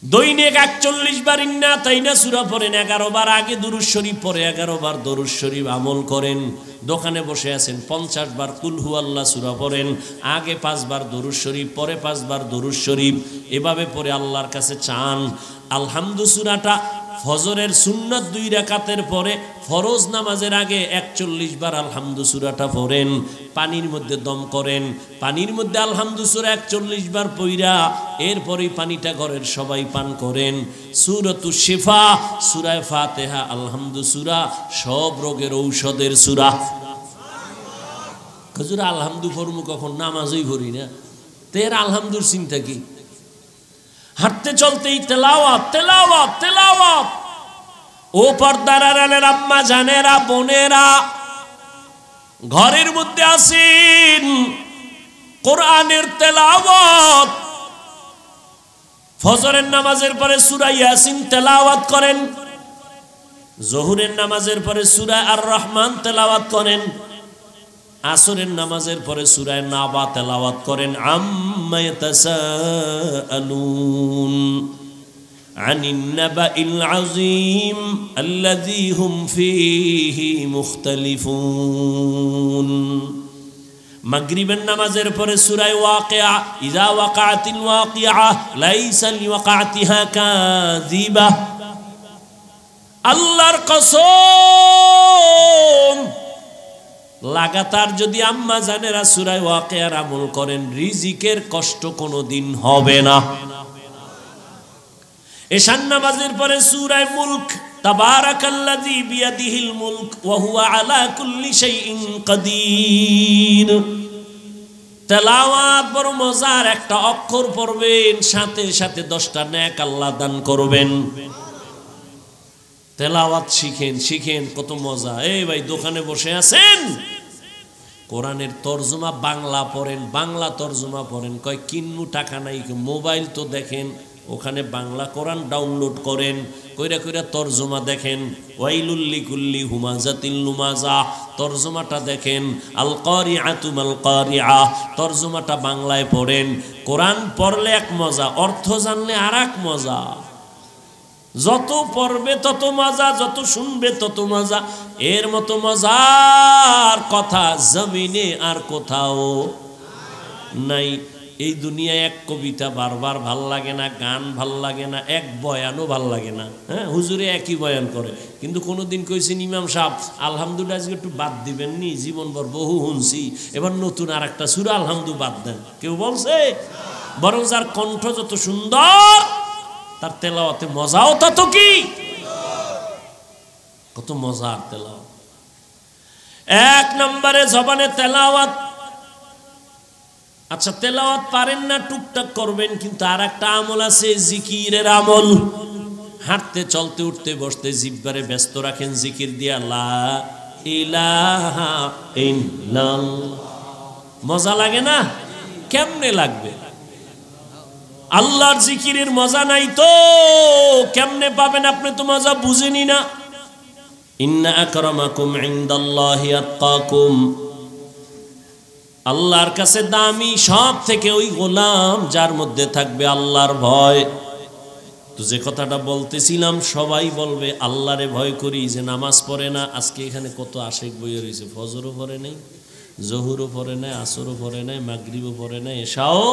দৈনিক 41 বার ইন্না তাইনা সূরা পড়েন, 11 বার আগে দুরূদ শরীফ পড়ে 11 বার দরুদ শরীফ আমল করেন। দোকানে বসে আছেন 50 বার কুল হুয়াল্লাহ সূরা পড়েন, আগে 5 বার দরুদ শরীফ, পরে 5 বার দরুদ শরীফ, এভাবে পড়ে আল্লাহর কাছে চান। আলহামদু সূরাটা ফজরের সুন্নাত 2 রাকাতের পরে ফরজ নামাজের আগে 41 বার আলহামদু সূরাটা পড়েন। পানির মধ্যে দম করেন, পানির মধ্যে আলহামদু সূরা 41 বার পইরা এরপরেই পানিটা ঘরের সবাই পান করেন। সূরাতুশ শিফা, সূরা ফাতিহা, আলহামদু সূরা সব রোগের ঔষধের সূরা। হুজুর আলহামদু ফরমু কখন? নামাজই পড়ি না, তের আলহামদুর চিন্তা কি? হাঁটতে চলতেই তেলাওয়াত তেলাওয়াত তেলাওয়াত। ও পর্দার আড়ালের আম্মা জানেরা, বোনেরা, ঘরের মধ্যে আসেন, কোরআনের তেলাওয়াত। ফজরের নামাজের পরে সূরা ইয়াসিন তেলাওয়াত করেন, জোহরের নামাজের পরে সূরা আর রহমান তেলাওয়াত করেন, আসরের নামাজের পরে সূরা নাবা তেলাওয়াত করেন। আম্মা ইয়াতাসাআলুন আনিন নাবাইল আযীম আল্লাযী হুম ফীহি মুখতালিফুন। মাগরিবের নামাজের পরে সূরা ওয়াকিয়া, ইযা ওয়াকাতিল ওয়াকিয়া লাইসা লিওয়াকাতিহা কাযিবা। আল্লাহর কসম, লাগাতার যদি আম্মা জানেরা সূরা ওয়াকিয়ার আমল করেন, রিজিকের কষ্ট কোনোদিন হবে না। এশার নামাজের পরে সূরা মুলক, তাবারাকাল্লাযী বিয়াদিহিল মুলক ওয়া হুয়া আলা কুল্লি শাইইন কাদির। তেলাওয়াত বড় মজার, একটা অক্ষর পড়বেন সাথে সাথে 10টা নেক আল্লাহ দান করবেন। তেলাওয়াত শিখেন, শিখেন, কত মজা। এই ভাই দোকানে বসে আছেন, কোরআনের তরজমা বাংলা পড়েন, বাংলা তরজমা পড়েন। কয় কিন্নু টাকা নাই, মোবাইল তো দেখেন, ওখানে বাংলা কোরআন ডাউনলোড করেন, কইরা কইরা তরজমা দেখেন। ওয়াইলুল লিকুল্লি হুমাজাতিল লুমাজা, তরজমাটা দেখেন। আল কারিআতু মাল কারিআ, তরজমাটা বাংলায় পড়েন। কোরআন পড়লে এক মজা, অর্থ জানলে আর এক মজা। যত পড়বে তত মজা, যত শুনবে তত মজা। এর মতো মজার কথা জমিনে আর কোথাও নাই। এই দুনিয়ায় এক কবিতা বারবার ভাল লাগে না, গান ভাল লাগে না, এক বয়ানও ভাল লাগে না। হ্যাঁ, হুজুরে একই বয়ান করে, কিন্তু কোনোদিন কইছেন ইমাম সাহেব আলহামদুলিল্লাহ আজকে একটু বাদ দিবেন নি, জীবনভর বহু শুনছি, এবার নতুন আর একটা সূরা আলহামদু বাদ দেন? কেউ বলছে? বরং যার কণ্ঠ যত সুন্দর তার তেলাওয়াতে মজাও তত কি, কত মজার তেলাওয়াত। 1 নম্বরে জবানে তেলাওয়াত। আচ্ছা, তেলাওয়াত পারেন না, টুকটাক করবেন, কিন্তু আর একটা আমল আছে, জিকিরের আমল। হাঁটতে চলতে উঠতে বসতে জিহ্বারে ব্যস্ত রাখেন জিকির দিয়া, লা ইলাহা ইল্লাল্লাহ। মজা লাগে না? কেমনে লাগবে? আল্লাহর জিকিরের মজা নাই তো কেমনে পাবেন? আপনি তো মজা বুঝেনি না। ইন্না আকরামাকুম ইনদাল্লাহি আতকাকুম, আল্লাহর কাছে দামি সব থেকে ওই গোলাম যার মধ্যে থাকবে আল্লাহর ভয়। তো যে কথাটা বলতেছিলাম, সবাই বলবে আল্লাহরে ভয় করি, যে নামাজ পড়ে না। আজকে এখানে কত আশেক বইয়ে রয়েছে, ফজরও পড়ে নাই, জহুরও পড়ে নাই, আসরও পড়ে নাই, মাগরিবও পড়ে নাই, এশাও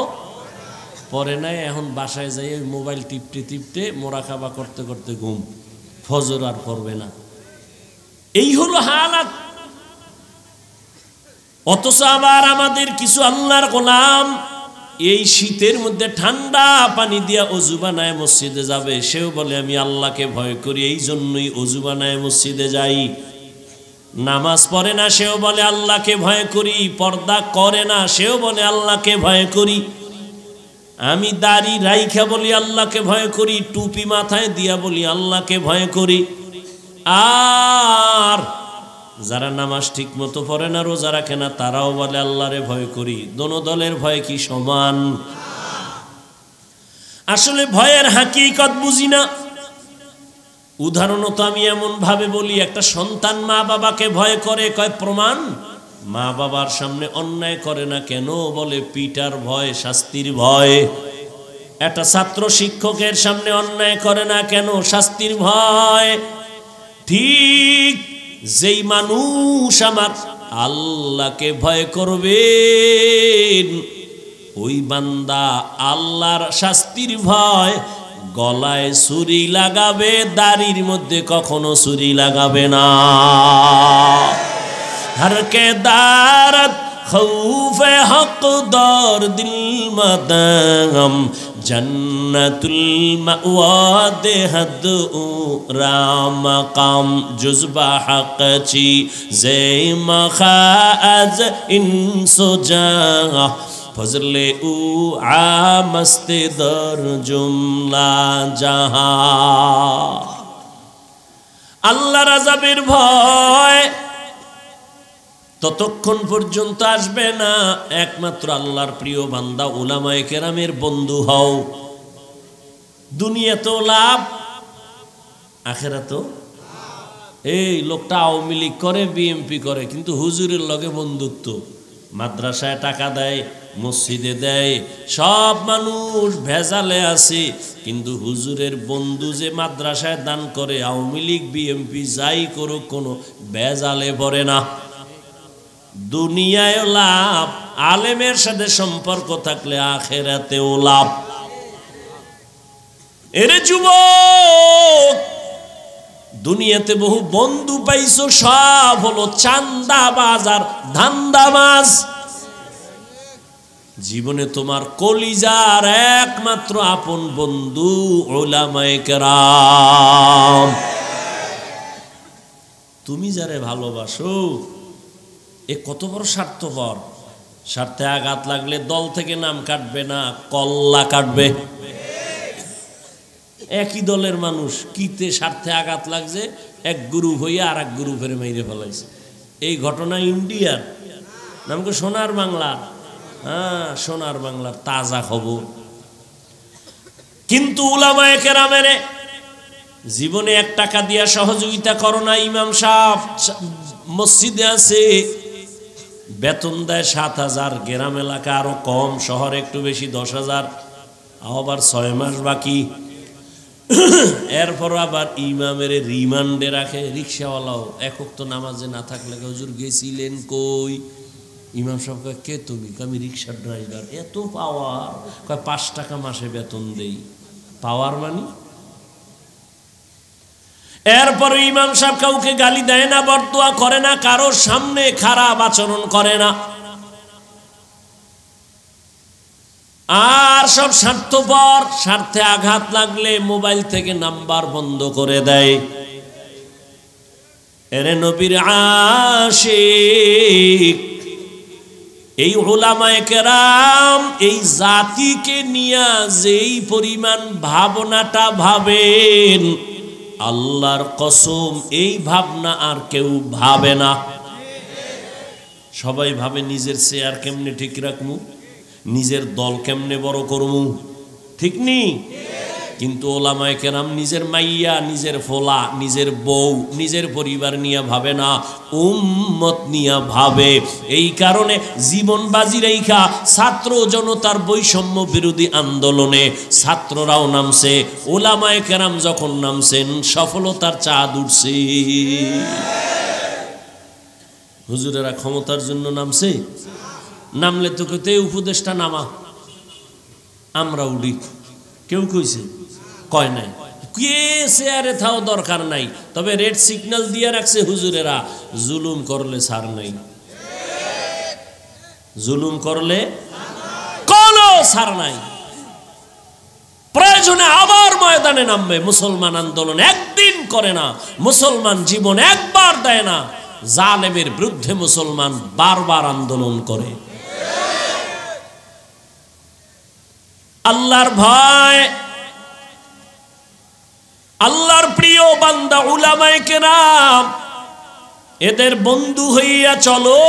পড়ে নাই। এখন বাসায় যাই ওই মোবাইল টিপতে টিপতে মোরাকাবা করতে করতে ঘুম, ফজর আর পড়বে না। এই হলো হালাত। অথচ আবার আমাদের কিছু আল্লাহর গোলাম এই শীতের মধ্যে ঠান্ডা পানি দিয়া অজু বানায় মসজিদে যাবে, সেও বলে আমি আল্লাহকে ভয় করি, এই জন্যই অজু বানায় মসজিদে যাই। নামাজ পড়ে না, সেও বলে আল্লাহকে ভয় করি। পর্দা করে না, সেও বলে আল্লাহকে ভয় করি। আমি দাড়ি রাইখা বলি আল্লাহকে ভয় করি, টুপি মাথায় দিয়া বলি আল্লাহকে ভয় করি। আর যারা নামাজ ঠিক মতো পড়ে না, রোজা রাখে না, তারাও বলে আল্লাহরে ভয় করি। দোনো দলের ভয় কি সমান? আসলে ভয়ের হাকিকত বুঝি না। উদাহরণত আমি এমন ভাবে বলি, একটা সন্তান মা বাবাকে ভয় করে, কয় প্রমাণ? মা বাবার সামনে অন্যায় করে না কেন? বলে পিটার ভয়, শাস্তির ভয়। একটা ছাত্র শিক্ষকের সামনে অন্যায় করে না কেন? শাস্তির ভয়। ঠিক যেই মানুষ আমার আল্লাহকে ভয় করবেন, ওই বান্দা আল্লাহর শাস্তির ভয় গলায় ছুরি লাগাবে, দাড়ির মধ্যে কখনো ছুরি লাগাবে না। हर के दारत खौफे हक दौर दिल मदाम जन्नतुल मअवा दे हद राम काम जुज़बा हक ची जे मखाज इंसो जा फजले उ आमस्ते दर जुमला जहां। আল্লাহর আযাবের ভয় ততক্ষণ পর্যন্ত আসবে না একমাত্র আল্লাহর প্রিয় বান্দা উলামায়ে কেরামের বন্ধু হও। দুনিয়াতেও লাভ, আখিরাতেও। এই লোকটা আওয়ামী লীগ করে, বিএমপি করে, কিন্তু হুজুরের লগে বন্ধুত্ব। মাদ্রাসায় টাকা দেয়, মসজিদে দেয়, সব মানুষ ভেজালে আছে, কিন্তু হুজুরের বন্ধু যে মাদ্রাসায় দান করে, আওয়ামী লীগ বিএমপি যাই করুক কোনো ভেজালে পড়ে না। দুনিয়ায় লাভ, আলেমের সাথে সম্পর্ক থাকলে আখিরাতেও লাভ। এরে যুবক, দুনিয়াতে বহু বন্ধু পাইছো, সব হলো চান্দাবাজ আর ধান্দাবাজ। জীবনে তোমার কলিজার একমাত্র আপন বন্ধু উলামায়ে কেরাম। তুমি যারে ভালোবাসো, এ কত বড় স্বার্থপর। স্বার্থে আঘাত লাগলে দল থেকে নাম কাটবে না, কল্লা কাটবে। একই দলের মানুষ, কিতে স্বার্থে আঘাত লাগছে, এক গ্রুপ হইয়া আর এক গ্রুপের মেরে ফেলাইছে। এই ঘটনা ইন্ডিয়ার, নামকে সোনার বাংলা। হ্যাঁ, সোনার বাংলার তাজা খবর। কিন্তু উলামায়ে কেরামের জীবনে 1 টাকা দিয়া সহযোগিতা করো না। ইমাম সাহেব মসজিদে আছে, বেতন দেয় 7,000, গ্রাম এলাকা আরো কম, শহরে একটু বেশি 10,000, আবার 6 মাস বাকি। এরপর আবার ইমামের রিমান্ডে রাখে। রিক্সাওয়ালাও একক তো নামাজে না থাকলে, হুজুর গেছিলেন কই? ইমাম সাহেব কয়, কে তুমি? আমি রিক্সার ড্রাইভার। এত পাওয়ার? কয় 5 টাকা মাসে বেতন দেই। পাওয়ার মানি? এরপর ইমাম সাহেব কাউকে গালি দেয় না, বরদোয়া করে না, কারোর সামনে খারাপ আচরণ করে না। আর সব স্বার্থপর, স্বার্থে আঘাত লাগলে মোবাইল থেকে নাম্বার বন্ধ করে দেয়। এরে নবীর আশিক, এই উলামায়ে কেরাম এই জাতিকে নিয়ে যেই পরিমাণ ভাবনাটা ভাবেন, আল্লাহর কসম এই ভাবনা আর কেউ ভাবে না। সবাই ভাবে নিজের চেয়ার কেমনে ঠিক রাখমু, নিজের দল কেমনে বড় করমু, ঠিক নি? কিন্তু উলামায়ে কেরাম নিজের মাইয়া, নিজের ফোলা, নিজের বউ, নিজের পরিবার নিয়ে ভাবে না, উম্মত নিয়ে ভাবে। এই কারণে জীবন বাজি রেখা ছাত্র জনতার বৈষম্য বিরোধী আন্দোলনে ছাত্ররাও নামছে, উলামায়ে কেরাম যখন নামছেন সফলতার চাঁদ উঠছে। হুজুরেরা ক্ষমতার জন্য নামছে? নামলে তো কেউ উপদেশটা নামা, আমরা উঠি, কেউ কইছে? কয় নাই। কে চেয়ারে থাও দরকার নাই, তবে রেড সিগন্যাল দিয়ে রাখছে হুজুরেরা, জুলুম করলে ছাড় নাই। জুলুম করলে কোনো ছাড় নাই। প্রয়োজনে আবার ময়দানে নামবে। মুসলমান আন্দোলন একদিন করে না, মুসলমান জীবন একবার দেয় না। জালেমের বিরুদ্ধে মুসলমান বারবার আন্দোলন করে। আল্লাহর ভয়, আল্লাহর প্রিয় বান্দা উলামায়ে কেরাম, এদের বন্ধু হইয়া চলো।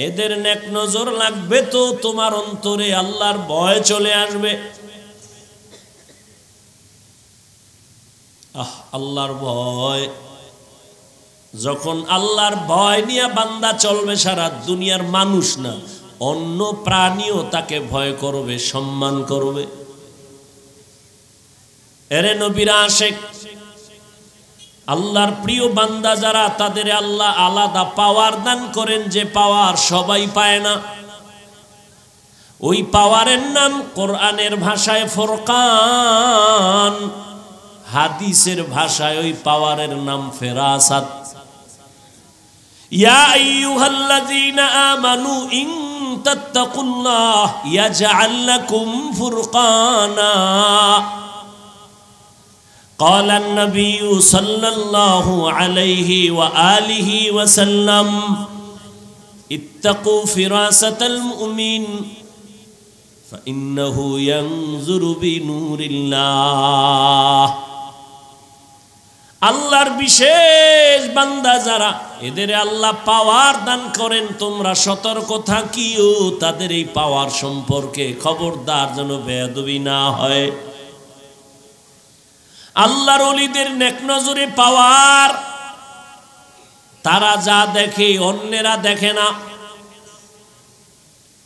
এদের নেক নজর লাগবে তো তোমার অন্তরে আল্লাহর ভয় চলে আসবে। আল্লাহর ভয়, যখন আল্লাহর ভয় নিয়ে বান্দা চলবে, সারা দুনিয়ার মানুষ না, অন্য প্রাণীও তাকে ভয় করবে, সম্মান করবে। এরে নবীর আশিক, আল্লাহর প্রিয় বান্দা যারা, তাদের আল্লাহ আলাদা পাওয়ার দান করেন, যে পাওয়ার সবাই পায় না। ওই পাওয়ারের নাম কোরআনের ভাষায় ফুরকান, হাদিসের ভাষায় ওই পাওয়ারের নাম ফেরাসাত। ইয়া আইয়ুহাল্লাযীনা আমানু ইন তাত্তাকুল্লাহ ইয়াজআল লাকুম ফুরকানা। قال النبي صلى الله عليه وآله وسلم اتقوا فراسة المؤمن فإنه ينظر بنور الله। আল্লাহর বিশেষ বান্দা যারা, এদের আল্লাহ পাওয়ার দান করেন, তোমরা সতর্ক থাকিও তাদের এই পাওয়ার সম্পর্কে, খবরদার যেন বেয়াদবি না হয়। আল্লাহর ওলিদের নেক নজরে পাওয়ার, তারা যা দেখে অন্যেরা দেখে না।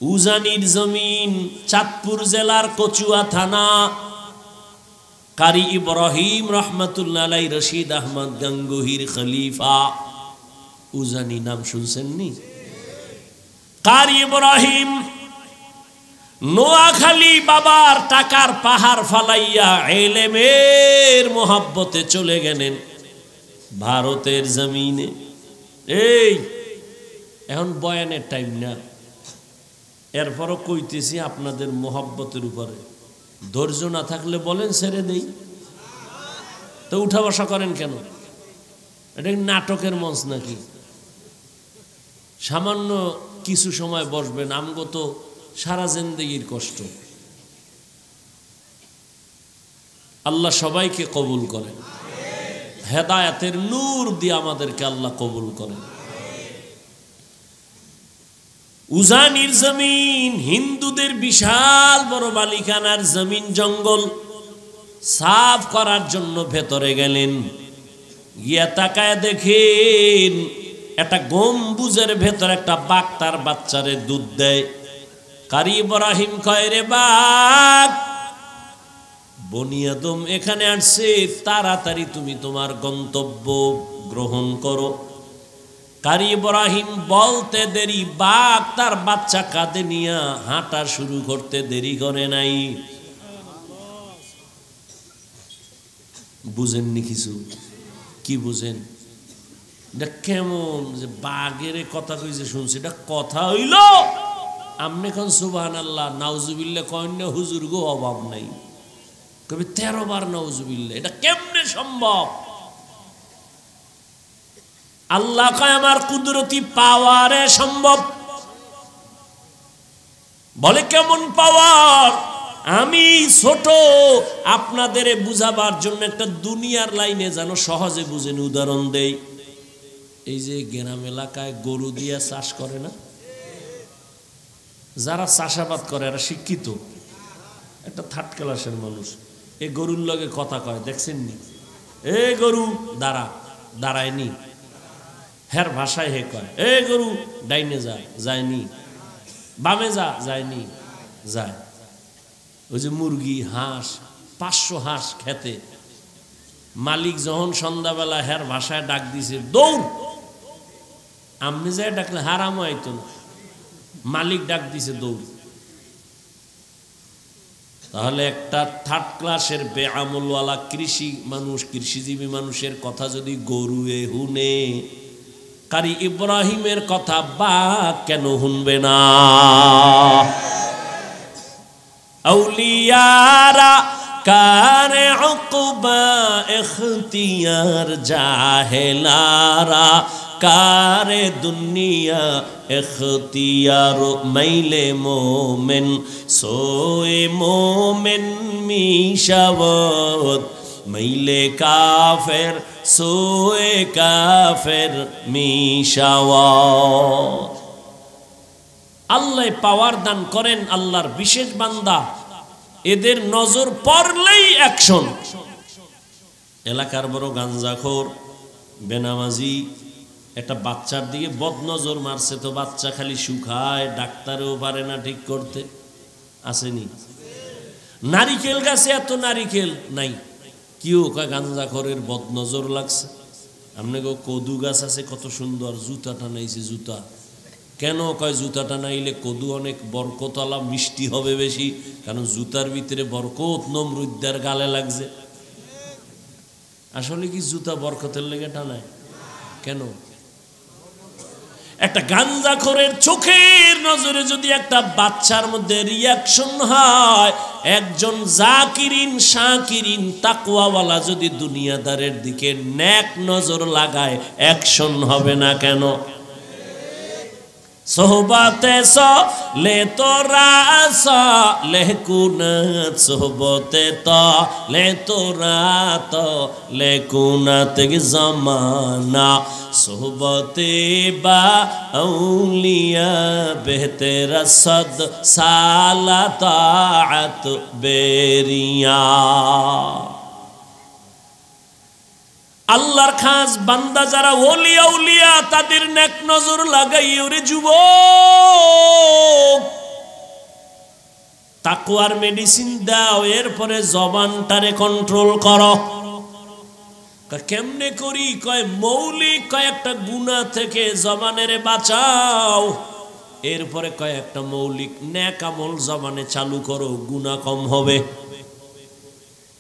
উজানির জমিন, চাঁদপুর জেলার কচুয়া থানা, কারি ইব্রাহিম রহমাতুল্লাহ আলাইহি, রশিদ আহমদ গঙ্গোহীর খলিফা। উজানি নাম শুনছেন নি? কারি ইব্রাহিম নোয়াখালী বাবার টাকার পাহাড় ফালাইয়া ইলমের মোহাব্বতে চলে গেলেন ভারতের জমিনে। এই এখন বয়ানের টাইম না, এরপরও কইতেছি আপনাদের মোহাব্বতের উপরে। ধৈর্য না থাকলে বলেন ছেড়ে দেই, তো উঠা বসা করেন কেন? এটা নাটকের মঞ্চ নাকি? সামান্য কিছু সময় বসবেন, আমগো তো সারা জিন্দেগির কষ্ট। আল্লাহ সবাইকে কবুল করেন, হেদায়েতের নূর দিয়ে আমাদেরকে আল্লাহ কবুল করেন। উজানির জমিন হিন্দুদের বিশাল বড় মালিকানার জমিন, জঙ্গল সাফ করার জন্য ভেতরে গেলেন। গিয়া তাকায় দেখেন একটা গম্বুজের ভেতর একটা বাঘ তার বাচ্চারে দুধ দেয়। কারি ইব্রাহিম কয়, রে বাঘ, বনি আদম এখানে আসছে, তাড়াতাড়ি তুমি তোমার গন্তব্য গ্রহণ করো। কারি ইব্রাহিম বলতে দেরি, বাঘ তার বাচ্চা কাঁধে নিয়ে হাঁটা শুরু করতে দেরি করে নাই। বুঝেননি কিছু? কি বুঝেন? এটা কেমন যে বাঘের কথা কইছে শুনছি, এটা কথা হইল? আমনে কোন সুবহানাল্লাহ নাউজুবিল্লাহ কইন না, হুজুর গো অভাব নাই, কবি 13 বার নাউজুবিল্লাহ। এটা কেমনে সম্ভব? আল্লাহ কয় আমার কুদরতি পাওয়ারে সম্ভব। বলে কেমন পাওয়ার? আমি ছোট, আপনাদের বুঝাবার জন্য একটা দুনিয়ার লাইনে যেন সহজে বুঝেন উদাহরণ দেই। এই যে গ্রাম এলাকায় গরু দিয়ে চাষ করে না, যারা চাষাবাদ করে এরা শিক্ষিত, একটা থার্ড ক্লাসের মানুষ, এই গরুর লগে কথা কয়, দেখছেন নি? এ গরু দাঁড়া, দাঁড়ায়নি, হের ভাষায় হে কয়, এ গরু ডাইনে যায়, যায়নি, বামে যা, যায়নি, যায়। ওই যে মুরগি, হাঁস, 500 হাঁস খেতে, মালিক যখন সন্ধ্যাবেলা হের ভাষায় ডাক দিছে, দৌড়। আমনি যায় ডাকলে হারাম হইতো না, মালিক ডাক দিছে দৌড়। তাহলে একটা থার্ড ক্লাসের বেআমলওয়ালা কৃষি মানুষ, কৃষিজীবী মানুষের কথা যদি গরু হুনে, কারি ইব্রাহিমের কথা বা কেন শুনবে না? আউলিয়ারা কারে উকবা ইখতিয়ার, জাহেলারা কারে দুনিয়া ইখতিয়ার। মাইলে মোমেন সোয়ে মোমেন মিশাওয়াত, মাইলে কাফের সোয়ে কাফের মিশাওয়াত। আল্লাহ পাওয়ার দান করেন, আল্লাহর বিশেষ বান্দা, এদের নজর পড়লেই অ্যাকশন। এলাকার বড় গাঞ্জাখোর, বেনামাজি, একটা বাচ্চার দিকে বদনজর মারছে, তো বাচ্চা খালি শুকায়, ডাক্তারেও পারে না ঠিক করতে, আসেনি? নারিকেল গাছে এত নারিকেল নাই, কেউ কয় গাঞ্জাখোরের বদনজর লাগছে। আপনাকে কদু গাছ আছে কত সুন্দর, জুতাটা নাইছে জুতা, কেন কয় জুতাটা নাইলে কদু অনেক বরকতওয়ালা মিষ্টি হবে বেশি, কারণ জুতার ভিতরে বরকত নমরুদ্দার গালে লাগছে। আসলে কি জুতা বরকতের লেগে টানায়? কেন? একটা গাঞ্জাখোরের চোখের নজরে যদি একটা বাচ্চার মধ্যে রিয়াকশন হয়, একজন জাকিরিন শাকিরিন তাকওয়াওয়ালা যদি দুনিয়াদারের দিকে নেক নজর লাগায়, অ্যাকশন হবে না কেন? সোহবতে লে তোরা লে কুনাত, সোহবতে লে তোরা লে কুনাত জামানা, সোহবতে বা আউলিয়া বেহতেরা সদ সালা তাআত বেরিয়া। আল্লাহর খাস বান্দা যারা ওলি আউলিয়া, তাদের নেক নজর লাগাই, ওরে যুবক তাকওয়ার মেডিসিন দাও, এরপরে জবানটারে কন্ট্রোল করো। কেমনে করি? কয় মৌলিক কয়েকটা গুনাহ থেকে জবানেরে বাঁচাও, এরপরে কয়েকটা মৌলিক নেক আমল জবানে চালু করো, গুনাহ কম হবে।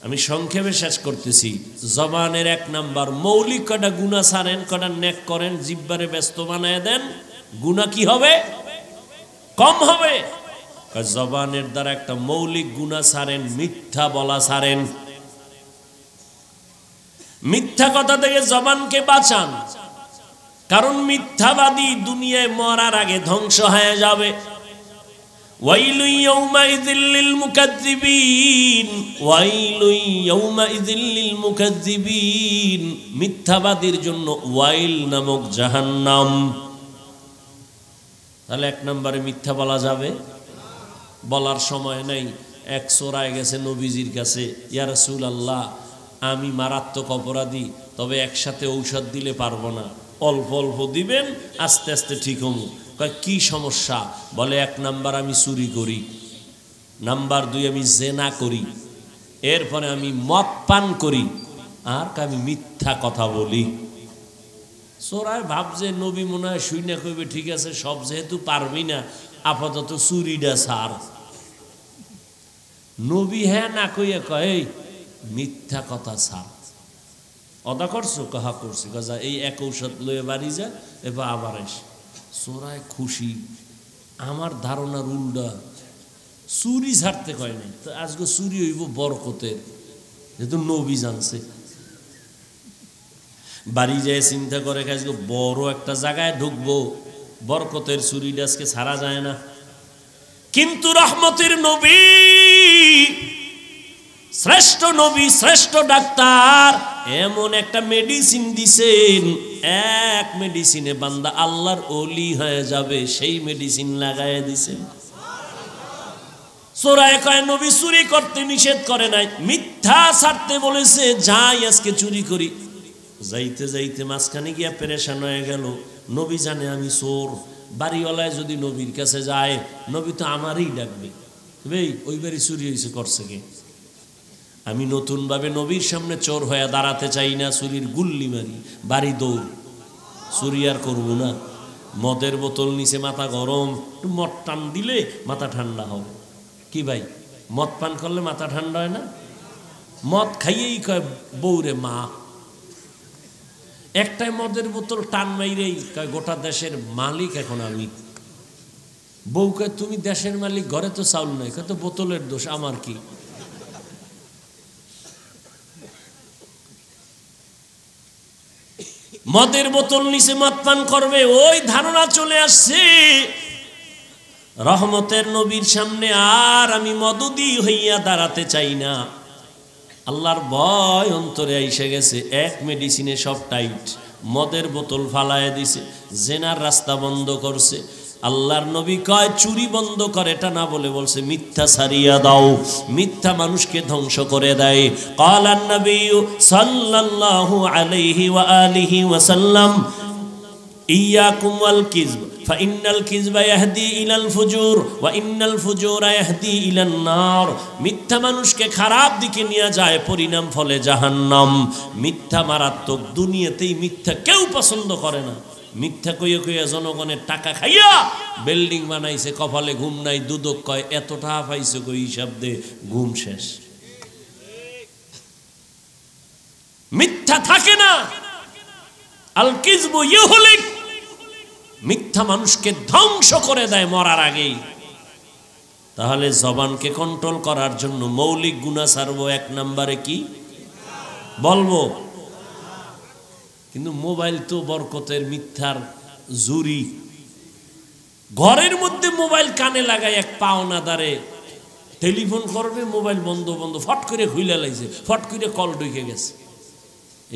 আমি সংক্ষেপে শেষ করতেছি। জবানের 1 নাম্বার মৌলিক কটা গুনাহ ছাড়েন, কটা নেক করেন, জিহ্বারে ব্যস্ত বানায় দেন, গুনাহ কি হবে? কম হবে। জবানের দ্বারা একটা মৌলিক গুনাহ ছাড়েন, মিথ্যা বলা ছাড়েন, মিথ্যা কথা থেকে জবানকে বাঁচান, কারণ মিথ্যাবাদী দুনিয়ায় মরার আগে ধ্বংস হয়ে যাবে। ওয়াইলু ইয়াউমাইযিল লিল মুকাজ্জিবিন, ওয়াইলু ইয়াউমাইযিল লিল মুকাজ্জিবিন, মিথ্যাবাদীর জন্য ওয়াইল নামক জাহান্নাম। তাহলে 1 নম্বরে মিথ্যা বলা যাবে? বলার সময় নাই। এক চোরায় গেছে নবীজির কাছে, ইয়া রাসূলুল্লাহ আমি মারাত্মক অপরাধী, তবে একসাথে ঔষধ দিলে পারবো না, অল্প অল্প দিবেন, আস্তে আস্তে ঠিক হবো। কয় কি সমস্যা? বলে 1 নাম্বার আমি চুরি করি, নাম্বার 2 আমি জেনা করি, এরপরে আমি মদ পান করি, আর আমি মিথ্যা কথা বলি। চোরায় ভাবছে নবী মনে হয় শুইনা কইবে ঠিক আছে, সব যেহেতু পারবি না আপাতত চুরিটা ছাড়। নবী হ্যাঁ না কইয়া কয় মিথ্যা কথা ছাড়। অদা করছো? কাহা করছি। কাজা এই এক ঔষধ লয়ে বাড়ি যা, এবার আবার এস। চোরায় খুশি, আমার ধারণার উল্টা, চুরি ছাড়তে কয় নাই, তো আজকে চুরি হইব বরকতের, যেহেতু নবী জানছে। বাড়ি যায় চিন্তা করে আজকে বড় একটা জায়গায় ঢুকবো, বরকতের চুরিটা আজকে ছাড়া যায় না। কিন্তু রহমতের নবী, শ্রেষ্ঠ নবী, শ্রেষ্ঠ ডাক্তার এমন একটা মেডিসিন দিছেন, এক মেডিসিনে বান্দা আল্লাহর ওলি হয়ে যাবে, সেই মেডিসিন লাগায় দিছেন। চোরায় কয় নবী চুরি করতে নিষেধ করে নাই, মিথ্যা ছাড়তে বলেছে, যাই আজকে চুরি করি। যাইতে যাইতে মাঝখানে গিয়া পেরেশান হয়ে গেল, নবী জানে আমি চোর। বাড়িওয়ালায় যদি নবীর কাছে যায়, নবী তো আমারই ডাকবে, ভাই ওই বাড়ি চুরি হয়েছে, করছে কে? আমি নতুনভাবে নবীর সামনে চোর হয়ে দাঁড়াতে চাই না, চুরির গুল্লি মারি, বাড়ি দৌড়, চুরি আর করবো না। মদের বোতল নিচে মাথা গরম, একটু মদ টান দিলে মাথা ঠান্ডা হবে। কি ভাই, মদ পান করলে মাথা ঠান্ডা হয় না? মদ খাইয়েই কয় বউরে মা। একটাই মদের বোতল টান মাইরেই কয় গোটা দেশের মালিক এখন আমি। বউ কয় তুমি দেশের মালিক, ঘরে তো চাউল নাই, কয় তো বোতলের দোষ, আমার কি? মদের বোতল নিচে মদ পান করবে, ওই ধারণা চলে আসছে রহমতের নবীর সামনে আর আমি মদুদি হইয়া দাঁড়াতে চাই না। আল্লাহর ভয় অন্তরে এসে গেছে, এক মেডিসিনে সব টাইট। মদের বোতল ফালায় দিছে, জেনার রাস্তা বন্ধ করছে। আল্লাহর নবী কয় চুরি বন্ধ করে, এটা না বলে বলছে মিথ্যা ছাড়িয়া দাও, মিথ্যা মানুষকে ধ্বংস করে দেয়। ক্বালান নবী সাল্লাল্লাহু আলাইহি ওয়া আলিহি ওয়া সাল্লাম, ইয়াকুম ওয়াল কিযব ফাইন্নাল কিযবা ইয়াহদি ইলাল ফুজুর ওয়া ইন্নাল ফুজুরা ইয়াহদি ইলান নার। মিথ্যা মানুষকে খারাপ দিকে নিয়ে যায়, পরিণাম ফলে জাহান্নাম। মিথ্যা মারাত্মক, দুনিয়াতেই মিথ্যা কেউ পছন্দ করে না। মিথ্যা কইয়া কইয়া জনগণের টাকা খাইয়া বিল্ডিং বানাইছে, কপালে ঘুম নাই, দুদক কয় এত টাকা পাইছে কই হিসাব দে, ঘুম শেষ। মিথ্যা থাকে না। আল কিযবু ইউহলিক, মিথ্যা মানুষকে ধ্বংস করে দেয় মরার আগেই। তাহলে জবানকে কন্ট্রোল করার জন্য মৌলিক গুনাহ ছাড়বো, 1 নম্বরে কি বলবো? কিন্তু মোবাইল তো বরকতের মিথ্যার জুরি। ঘরের মধ্যে মোবাইল কানে লাগায় এক পাওনাদারে টেলিফোন করবে, মোবাইল বন্ধ বন্ধ, ফট করে খুইলা লাইছে, ফট করে কল ঢুকে গেছে।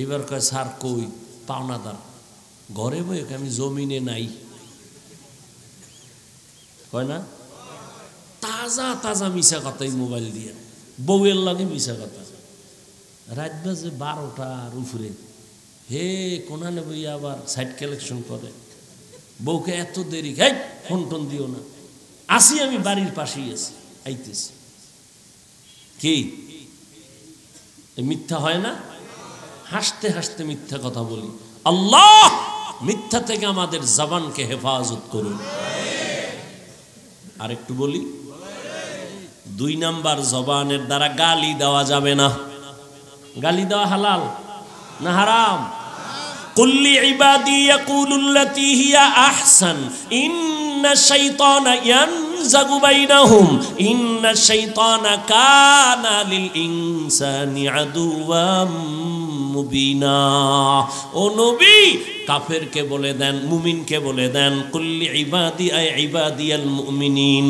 এইবার কয় স্যার কই? পাওনাদার ঘরে বই, আমি জমিনে নাই। কয় না তাজা তাজা মিশা কথাই মোবাইল দিয়ে, বউয়ের লাগে মিশা কথা। রাত বাজে 12টার উপরে, হে কোনানে বই আবার সাইড কালেকশন করে। বউকে এত দেরি, হ্যাঁ ফোন টোন দিও না, আসি আমি বাড়ির পাশেই আছি, আইতেছি। কি মিথ্যা হয় না? হাসতে হাসতে মিথ্যা কথা বলি। আল্লাহ মিথ্যা থেকে আমাদের জবানকে হেফাজত করুন। আর একটু বলি, 2 নাম্বার, জবানের দ্বারা গালি দেওয়া যাবে না। গালি দেওয়া হালাল না হারাম? কুল্লি ইবাদি ইয়াকুলুল্লাতী হিয়া আহসান ইন্নাশ শাইতানা ইয়ানজাগু বাইনাহুম ইন্নাশ শাইতানা কানা লিল ইনসানি আদুওয়াম মুবিনা। ও নবী, কাফেরকে বলে দেন, মুমিনকে বলে দেন, কুল্লি ইবাদি আই ইবাদিয়াল মুমিনিন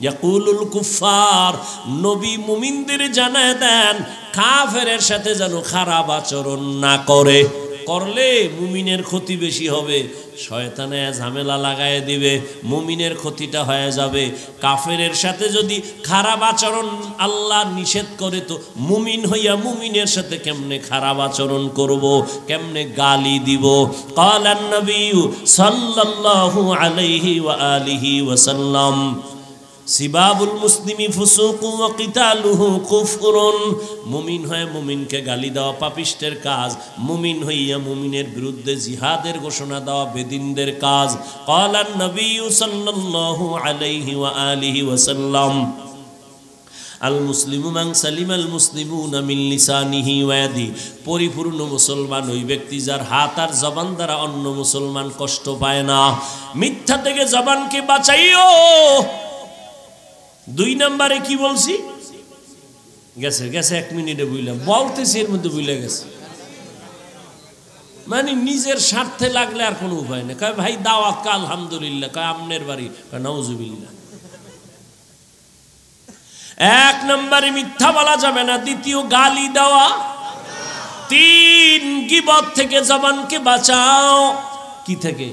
ইয়াকুলুল কুফার। নবী মুমিনদের জানায় দেন কাফেরের সাথে যেন খারাপ আচরণ না করে। করলে মুমিনের ক্ষতি বেশি হবে, শয়তানে ঝামেলা লাগায় দিবে, মুমিনের ক্ষতিটা হয়ে যাবে। কাফেরের সাথে যদি খারাপ আচরণ আল্লাহ নিষেধ করে, তো মুমিন হইয়া মুমিনের সাথে কেমনে খারাপ আচরণ করব, কেমনে গালি দিব? ক্বালান নবিয়্যু সাল্লাল্লাহু আলাইহি ওয়া আলিহি ওয়াসাল্লাম সিবাবুল মুসলিমি ফুসুকু ওয়া কিতালুহু কুফরুন। মুমিন হয়ে মুমিনকে গালি দেওয়া পাপিষ্টের কাজ, মুমিন হইয়া মুমিনের বিরুদ্ধে জিহাদের ঘোষণা দেওয়া বেদিনদের কাজ। ক্বালান নবিয়্যু সাল্লাল্লাহু আলাইহি ওয়া আলিহি ওয়াসাল্লাম আল মুসলিমু মান সালিমাল মুসলিমুনা মিন লিসানিহি ওয়া ইয়াদিহি। পরিপূর্ণ মুসলমান ওই ব্যক্তি যার হাত আর জবান দ্বারা অন্য মুসলমান কষ্ট পায় না। মিথ্যা থেকে জবানকে বাঁচাইও। 2 নম্বরে কি বলছি? গেছে 1 মিনিটে বুঝলাম, বলতেছি এর মধ্যে বুঝলে গেছে। মানে নিজের স্বার্থে লাগলে আর কোনো উপায় নেই। কয় ভাই দাওয়াত, কা আলহামদুলিল্লাহ, কয় আমনের বাড়ি, কয় নাউজুবিল্লাহ। 1 নম্বরে মিথ্যা বলা যাবে না। 2 গালি দেওয়া। 3 গীবত থেকে জবানকে বাঁচাও। কি থেকে?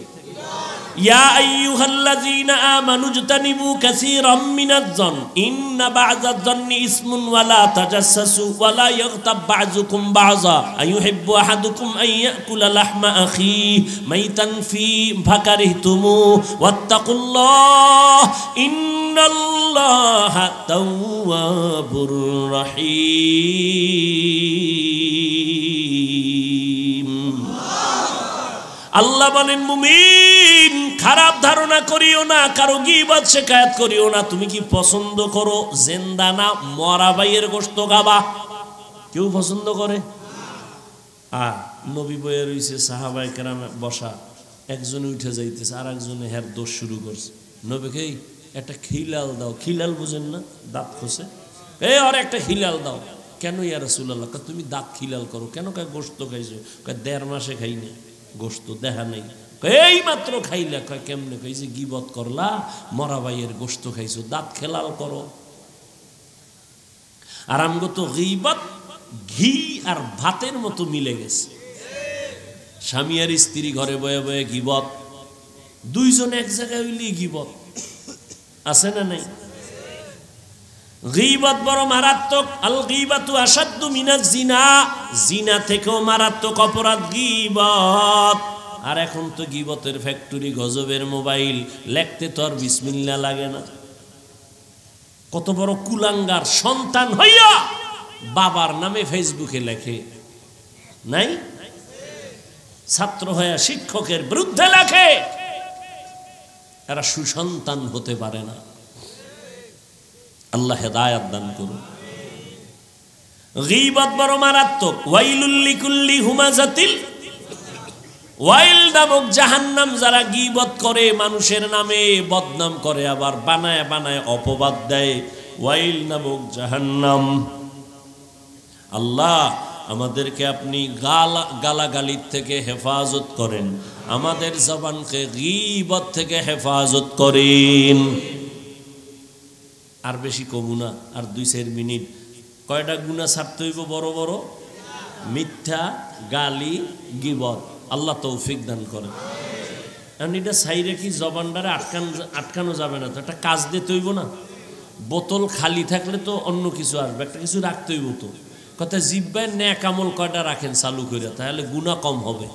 ইয়া আইয়ুহাল্লাযীনা আমানু ইজতানিবু কাসীরাম মিনাজ-যন ইন্না বা'যাজ-যন্নি ইসমুন ওয়া লা তাজাসসাসু ওয়া লা ইয়াগতাব বা'যুকুম বা'যা আইয়ুহিব্বু আহাদুকুম আন ইয়াকুলা লাহমা আখিহি মাইতান ফাকারিহতুমু ওয়াত্তাকুল্লাহ ইন্নাল্লাহা তাওয়াবুর রহিম। আল্লাহ বলেন, মুমিন খারাপ ধারণা করিও না, কারো গীবত শিকায়াত করিও না। তুমি কি পছন্দ করো জিন্দা না মরা ভাইয়ের গোশত খাবা? কেউ পছন্দ করে? নবী বইয়ে রইছে, সাহাবায়ে কেরাম বসা, একজনে উঠে যাইতেছে, আর একজনে হের দোষ শুরু করছে। নবীকে একটা খিলাল দাও। খিলাল বুঝেন না? দাঁত খসে, এই আর একটা খিলাল দাও। কেন ইয়া রাসূলুল্লাহ? তুমি দাঁত খিলাল করো কেন? কয় গোশত খাইছো। কয় 1.5 মাসে খাই না, গোশত দেখা নাই। এই মাত্র খাইলা। কয় কেমনে? কইছে গীবত করলা, মরা ভাইয়ের গোশত খাইছো, দাঁত খেলাল করো। আর আমগো তো গীবত ঘি আর ভাতের মতো মিলে গেছে। স্বামী আর স্ত্রী ঘরে বয়ে বয়ে গীবত, 2 জন এক জায়গায় হইলি গীবত। আছে না নাই? গীবত বড় মারাত্মক। আল গীবাতু আশাদ্দু মিনাজ জিনা। জিনা থেকেও মারাত্মক অপরাধ গীবত। আর এখন তো গীবতের ফ্যাক্টরি, গজবের মোবাইল, লিখতে তো আর বিসমিল্লাহ লাগে না। কত বড় কুলাঙ্গার সন্তান হইয়া বাবার নামে ফেসবুকে লেখে, নাই? ছাত্র হইয়া শিক্ষকের বিরুদ্ধে লেখে। এরা সুসন্তান হতে পারে না। আল্লাহ হেদায়াত দান করুন। গীবত বড় মারাত্মক। ওয়াইলুল লিকুল্লি হুমাজাতিল, ওয়াইল নামক জাহান্নাম। যারা গীবত করে, মানুষের নামে বদনাম করে, আবার বানায় বানায় অপবাদ দেয়, ওয়াইল নামক জাহান্নাম। আল্লাহ আমাদেরকে আপনি গালাগালির থেকে হেফাজত করেন, আমাদের জবানকে গীবত থেকে হেফাজত করেন। আর বেশি কমু না, আর 2-4 মিনিট। কয়টা গুনাহ ছাড়তে হইব? বড় বড় মিথ্যা, গালি, গীবত। আল্লাহ তৌফিক দান করেন। কারণ এটা সাইরে কি জবানটারে আটকানো যাবে না তো, একটা কাজ দিতে হইব না। বোতল খালি থাকলে তো অন্য কিছু আসবে, একটা কিছু রাখতে হইব তো। কথা জিব্বায় নেক আমল কয়টা রাখেন চালু করে, তাহলে গুনাহ কম হবে।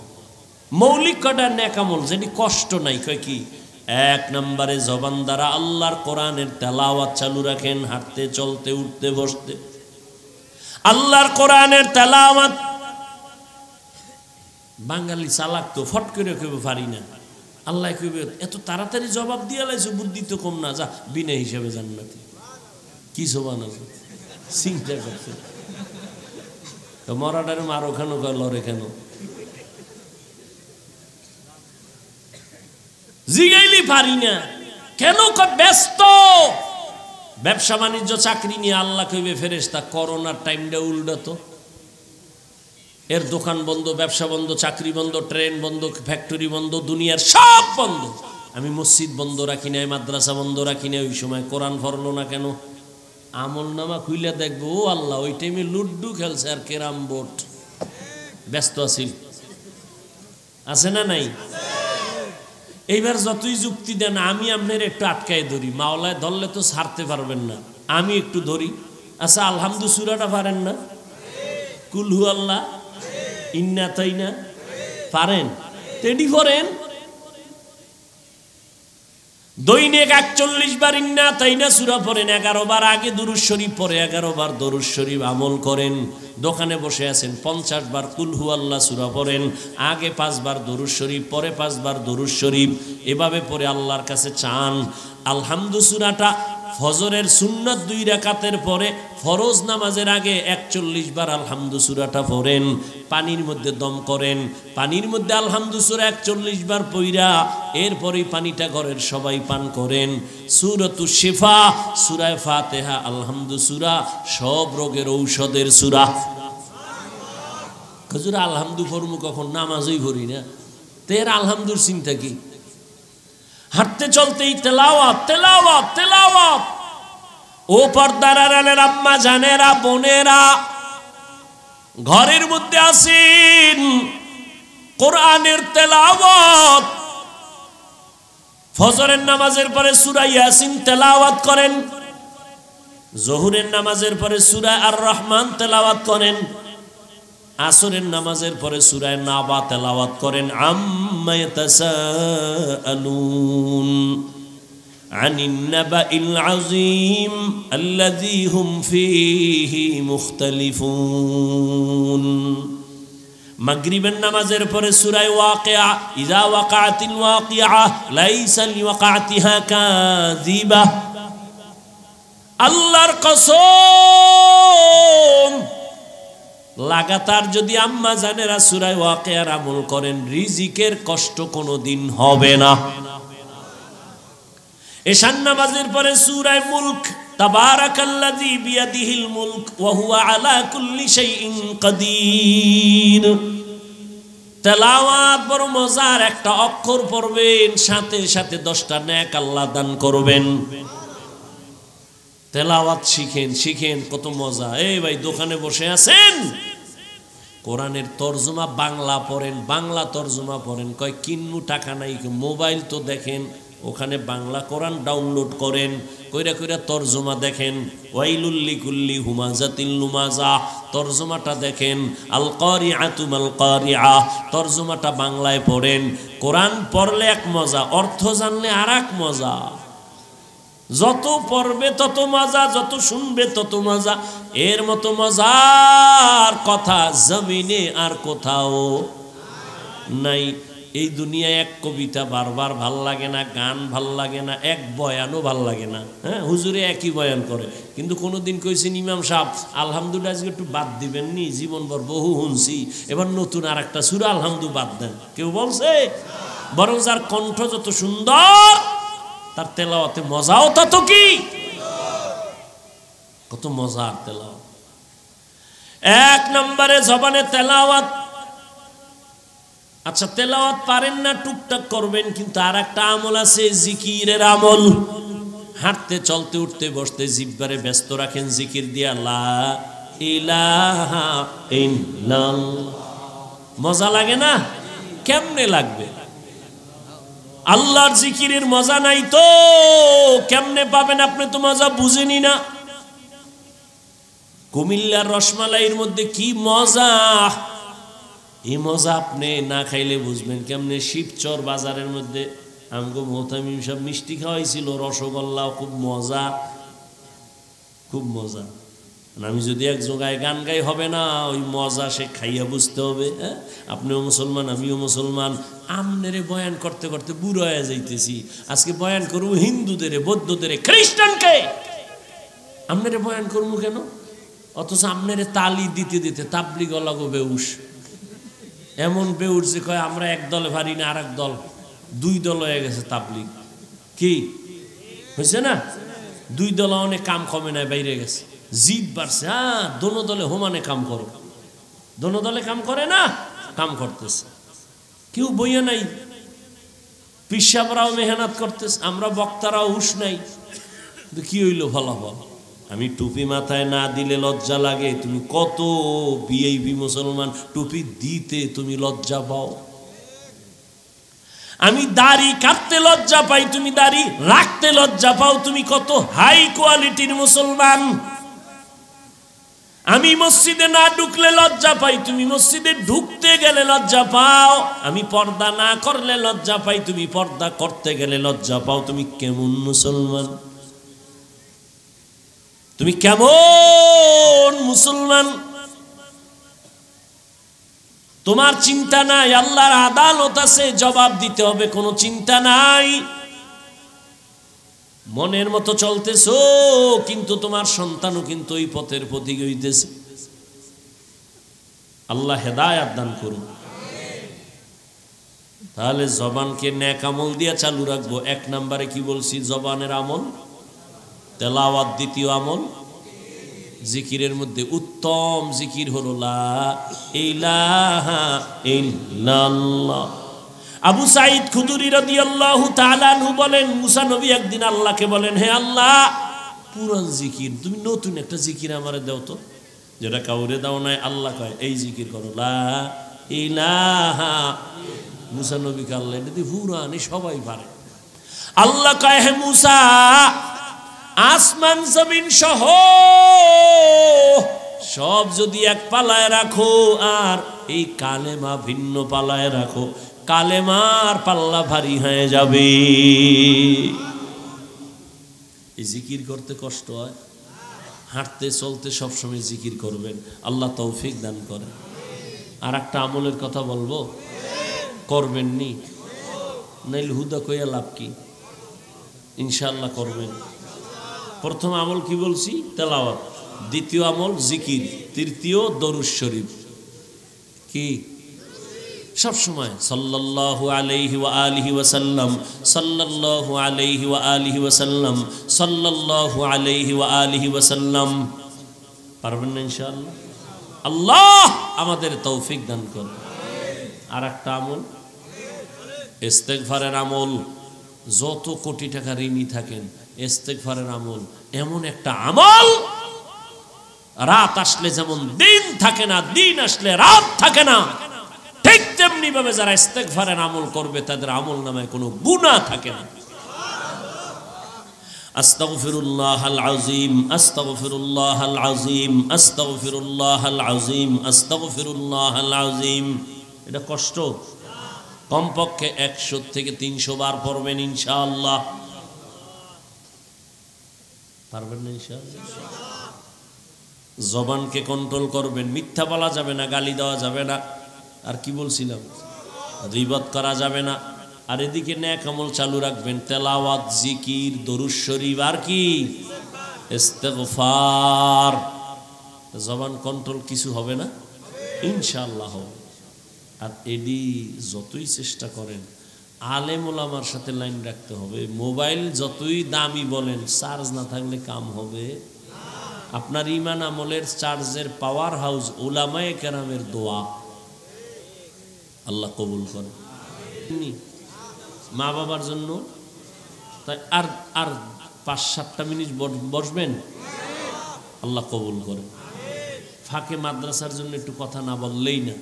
মৌলিক কয়টা নেক আমল যেটি কষ্ট নাই। কয় কি? 1 নম্বরে জবান দ্বারা আল্লাহর কোরআনের তেলাওয়াত চালু রাখেন, হাঁটতে চলতে উঠতে বসতে আল্লাহর কোরআনের তেলাওয়াত। বাঙালি চালাক তো, ফট করে কেউ পারি না। আল্লাহ কইবে এত তাড়াতাড়ি জবাব দিয়ে লাইছো, বুদ্ধি তো কম না, যা বিনা হিসেবে জান্নাতি। কি জবান আছে চিন্তা করছে। তো মরাটারে মারো কেন, লড়ে কেন? জিগাইলি পারি না কেন? ব্যস্ত, ব্যবসা বাণিজ্য চাকরি নিয়ে। আল্লাহ কইবে ফেরেশতা, করোনার টাইমটা উল্টা তো। এর দোকান বন্ধ, ব্যবসা বন্ধ, চাকরি বন্ধ, ট্রেন বন্ধ, ফ্যাক্টরি বন্ধ, দুনিয়ার সব বন্ধ। আমি মসজিদ বন্ধ রাখি নাই, মাদ্রাসা বন্ধ রাখি নাই। ওই সময় কোরআন পড়লো না কেন? আমল নামা খুইলে দেখবো, ও আল্লাহ ওই টাইমে লুড্ডু খেলছে আর ক্যারাম বোর্ড, ব্যস্ত আছিল। আছে না নাই? এইবার যতই যুক্তি দেন, আমি আপনার একটু আটকায় ধরি। মাওলায় ধরলে তো ছাড়তে পারবেন না, আমি একটু ধরি। আচ্ছা আলহামদু সূরাটা পারেন না? কুল হু আল্লাহ, ইন্না তাইনা পারেন? তেডি পড়েন। দৈনিক 41 বার ইন্না তাইনা সূরা পড়েন, 11 বার আগে দুরূদ শরীফ পড়ে, 11 বার দরুদ শরীফ আমল করেন। দোকানে বসে আছেন, 50 বার কুল হু আল্লাহ সূরা পড়েন, আগে 5 বার দরুদ শরীফ, পরে 5 বার দরুদ শরীফ। এভাবে পড়ে আল্লাহর কাছে চান। আলহামদু সূরাটা ফজরের সুন্নাত 2 রাকাতের পরে, ফরজ নামাজের আগে 41 বার আলহামদু সূরাটা পড়েন। পানির মধ্যে দম করেন, পানির মধ্যে আলহামদু সূরা 41 বার পইরা এরপরেই পানিটা ঘরের সবাই পান করেন। সূরাতুশ শিফা, সূরা ফাতিহা, আলহামদু সূরা সব রোগের ঔষধের সূরা। হুজুর আলহামদু ফরমু কখন? নামাজই পড়ি না, তের আলহামদুর চিন্তা কি? হাঁটতে চলতেই তেলাওয়াত, তেলাওয়াত, তেলাওয়াত। ও পর্দার আড়ালের আম্মা জানেরা, বোনেরা, ঘরের মধ্যে আছেন, কোরআনের তেলাওয়াত। ফজরের নামাজের পরে সূরা ইয়াসিন তেলাওয়াত করেন, জোহরের নামাজের পরে সূরা আর রহমান তেলাওয়াত করেন, আসরের নামাজের পরে সূরা নাবা তেলাওয়াত করেন। আম্মা ইয়াতাসাআলুন আনিন নাবাইল আযীম আল্লাযী হুম ফীহি মুখতালিফুন। মাগরিবের নামাজের পরে সূরা ওয়াকিয়া, ইযা ওয়াকাতিল ওয়াকিয়া লাইসা লিওয়াকাতিহা কাযিবা। আল্লাহর কসম, লাগাতার যদি আম্মা জানেরা সূরা ওয়াকিয়ার আমল করেন, রিজিকের কষ্ট কোনোদিন হবে না। এশার নামাজের পরে সূরা মুলক, তাবারাকাল্লাযী বিয়াদিহিল মুলক ওয়া হুয়া আলা কুল্লি শাইইন কাদির। তেলাওয়াত বড় মজার, একটা অক্ষর পড়বেন, সাথে সাথে 10টা নেক আল্লাহ দান করবেন। তেলাওয়াত শিখেন, শিখেন, কত মজা। এই ভাই দোকানে বসে আছেন, কোরআনের তরজমা বাংলা পড়েন, বাংলা তরজমা পড়েন। কয় কিন্নু টাকা নাই, মোবাইল তো দেখেন, ওখানে বাংলা কোরআন ডাউনলোড করেন, কইরা কইরা তরজমা দেখেন। ওয়াইলুল লিকুল্লি হুমাজাতিল লুমাজা, তরজমাটা দেখেন। আল কারিআতু মাল কারিআ, তরজমাটা বাংলায় পড়েন। কোরআন পড়লে এক মজা, অর্থ জানলে আর এক মজা। যত পড়বে তত মজা, যত শুনবে তত মজা। এর মতো মজার কথা জমিনে আর কোথাও নাই। এই দুনিয়ায় এক কবিতা বারবার ভাল লাগে না, গান ভাল লাগে না, এক বয়ানও ভাল লাগে না। হ্যাঁ, হুজুরে একই বয়ান করে, কিন্তু কোনোদিন কইছেন ইমাম সাহেব আলহামদুলিল্লাহ আজকে একটু বাদ দিবেন নি, জীবনভর বহু শুনছি, এবার নতুন আর একটা সূরা আলহামদু বাদ দেন? কেউ বলছে? বরং যার কণ্ঠ যত সুন্দর তার তেলাওয়াতে মজাও তত কি, কত মজার তেলাওয়াত। এক নম্বরে জবানে তেলাওয়াত। আচ্ছা, তেলাওয়াত পারেন না, টুকটাক করবেন, কিন্তু আর একটা আমল আছে, জিকিরের আমল। হাঁটতে চলতে উঠতে বসতে জিহ্বারে ব্যস্ত রাখেন জিকির দিয়া, লা ইলাহা ইল্লাল্লাহ। মজা লাগে না? কেমনে লাগবে? আল্লাহর জিকিরের মজা নাই তো কেমনে পাবেন? আপনি তো মজা বুঝেনি না। কুমিল্লার রসমালাইয়ের মধ্যে কি মজা, এই মজা আপনি না খাইলে বুঝবেন কেমনে। শিবচর বাজারের মধ্যে আমগো মোহতামিম সব মিষ্টি খাওয়াইছিল, রসগোল্লা, খুব মজা, খুব মজা। আমি যদি এক জায়গায় গান গাই হবে না, ওই মজা সে খাইয়া বুঝতে হবে। হ্যাঁ, আপনিও মুসলমান, আমিও মুসলমান। আমনেরে বয়ান করতে করতে বুড়ো হয়ে যাইতেছি। আজকে বয়ান করবো হিন্দুদের, বৌদ্ধদের, খ্রিস্টানকে। আমনেরে বয়ান করবো কেন? অথচ আমনেরে তালি দিতে দিতে তাবলিগ লাগো বেউস, এমন বেউস যে কয় আমরা এক দলে পারি না, আর এক দল, দুই দল হয়ে গেছে তাবলিগ। কি হয়েছে না? দুই দল অনেক কাম কমে নাই, বাইরে গেছে, জিদ বাড়ছে। হ্যাঁ, দোনো দলে হোমানে কাম করো, দোনো দলে কাম করে না, কাম করতেছে, কেউ বইয়া নাই। পিসাবরাও মেহনত করতেছে, আমরা বক্তারাও হুশ নাই। কি হইল ফলাফল? আমি টুপি মাথায় না দিলে লজ্জা লাগে। তুমি কত বিএবি মুসলমান, টুপি দিতে তুমি লজ্জা পাও। আমি দাড়ি কাটতে লজ্জা পাই, তুমি দাড়ি রাখতে লজ্জা পাও। তুমি কত হাই কোয়ালিটির মুসলমান। আমি মসজিদে না ঢুকলে লজ্জা পাই, তুমি মসজিদে ঢুকতে গেলে লজ্জা পাও। আমি পর্দা না করলে লজ্জা পাই, তুমি পর্দা করতে গেলে লজ্জা পাও। তুমি কেমন মুসলমান? তুমি কেমন মুসলমান? তোমার চিন্তা নাই, আল্লাহর আদালত আছে, জবাব দিতে হবে, কোনো চিন্তা নাই। মনের মতো চলতেছো, কিন্তু তোমার সন্তানও কিন্তু ওই পথের পথিক হইতেছে। আল্লাহ হেদায়েত দান করুন। তাহলে জবানকে নেক আমল দিয়া চালু রাখবো। এক নম্বরে কি বলছি? জবানের আমল, তেলাওয়াত। দ্বিতীয় আমল জিকিরের মধ্যে উত্তম জিকির হলো লা ইলাহা ইল্লাল্লাহ। আবু সাঈদ খুদরি রাদিয়াল্লাহু তাআলা আনহু বলেন, মুসা নবী একদিন আল্লাহকে বলেন, হে আল্লাহ, পুরান জিকির তুমি নতুন একটা জিকির আমারে দাও তো, যেটা কাউরে দাও নাই। আল্লাহ কয় এই জিকির করো, লা ইলাহা। মুসা নবীকে আল্লাহ এটা দিয়ে পুরান, সবাই পারে। আল্লাহ কয়, হে মুসা, আসমান জমিন সহ সব যদি এক পালায় রাখো আর এই কালেমা ভিন্ন পালায় রাখো, কালেমার পাল্লা ভারী হয়ে যাবে। এই জিকির করতে কষ্ট হয়, হাঁটতে চলতে সবসময় জিকির করবেন। আল্লাহ তৌফিক দান করেন। আর একটা আমলের কথা বলবো, করবেন নি নাইলে হুদা কইয়া লাভ কি? ইনশাআল্লাহ করবেন। প্রথম আমল কি বলছি? তেলাওয়াত। দ্বিতীয় আমল জিকির। তৃতীয় দরুদ শরীফ। কি? সব সময় সাল্লাল্লাহু আলাইহি ওয়া আলিহি ওয়া সাল্লাম, সাল্লাল্লাহু আলাইহি ওয়া আলিহি ওয়া সাল্লাম, সাল্লাল্লাহু আলাইহি ওয়া আলিহি ওয়া সাল্লাম। পারবেন না ইনশাআল্লাহ? আল্লাহ আমাদের তৌফিক দান করুন। আর একটা আমল ইস্তেগফারের আমল। যত কোটি টাকা ঋণী থাকেন, ইস্তেগফারের আমল এমন একটা আমল, রাত আসলে যেমন দিন থাকে না, দিন আসলে রাত থাকে না, ঠিক তেমনি ভাবে যারা ইস্তেগফারের আমল করবে তাদের আমল নামায় কোনো গুনাহ থাকে না। আস্তাগফিরুল্লাহাল আযীম, আস্তাগফিরুল্লাহাল আযীম, আস্তাগফিরুল্লাহাল আযীম, আস্তাগফিরুল্লাহাল আযীম। এটা কষ্ট, কমপক্ষে 100 থেকে 300 বার পড়বেন ইনশাআল্লাহ। পারবেন না ইনশাআল্লাহ? জবানকে কন্ট্রোল করবেন, মিথ্যা বলা যাবে না, গালি দেওয়া যাবে না, আর কি বলছিলাম, গীবত করা যাবে না। আর এদিকে নেক আমল চালু রাখবেন, তেলাওয়াত, জিকির, দরুদ শরীফ, আর কি ইস্তেগফার। জবান কন্ট্রোল কিছু হবে না ইনশাআল্লাহ হবে। আর এডি যতই চেষ্টা করেন আলেম ওলামার সাথে লাইন রাখতে হবে। মোবাইল যতই দামি বলেন, চার্জ না থাকলে কাম হবে। আপনার ঈমান আমলের চার্জের পাওয়ার হাউস উলামায়ে কেরামের দোয়া, আল্লাহ কবুল করেন। মা বাবার জন্য তাই আর আর 5-7টা মিনিট বসবেন, আল্লাহ কবুল করেন। ফাঁকে মাদ্রাসার জন্য একটু কথা না বললেই না,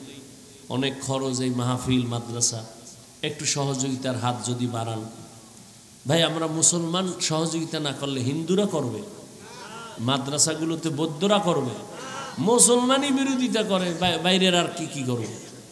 অনেক খরচ এই মাহফিল মাদ্রাসা, একটু সহযোগিতার হাত যদি বাড়ান। ভাই আমরা মুসলমান সহযোগিতা না করলে হিন্দুরা করবে, মাদ্রাসাগুলোতে বৌদ্ধরা করবে, মুসলমানই বিরোধিতা করে, বাইরের আর কি করবে।